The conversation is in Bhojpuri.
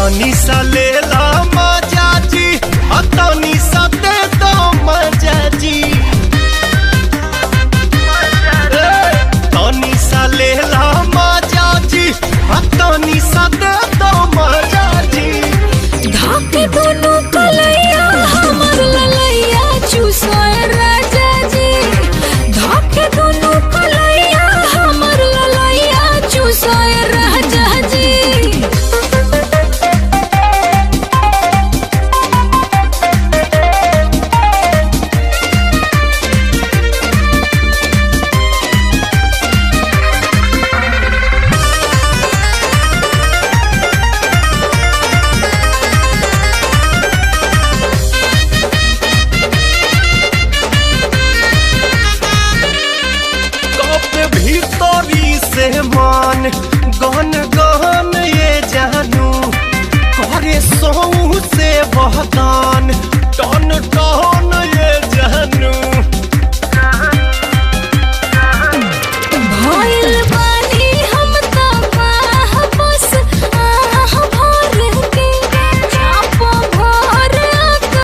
तनी सा ले ला मजा जी, तनी सा दे दो मजा जी। तनी सा ले ला मजा जी, तनी सा दे दो मजा जी। धाके दोनों कलैया हमर ललैया चूसोए राजा जी। धाके दोनों कलैया हमर ललैया चूसोए राजा जी। मान गहन गहन ये जानू करे सहू से बहकान टन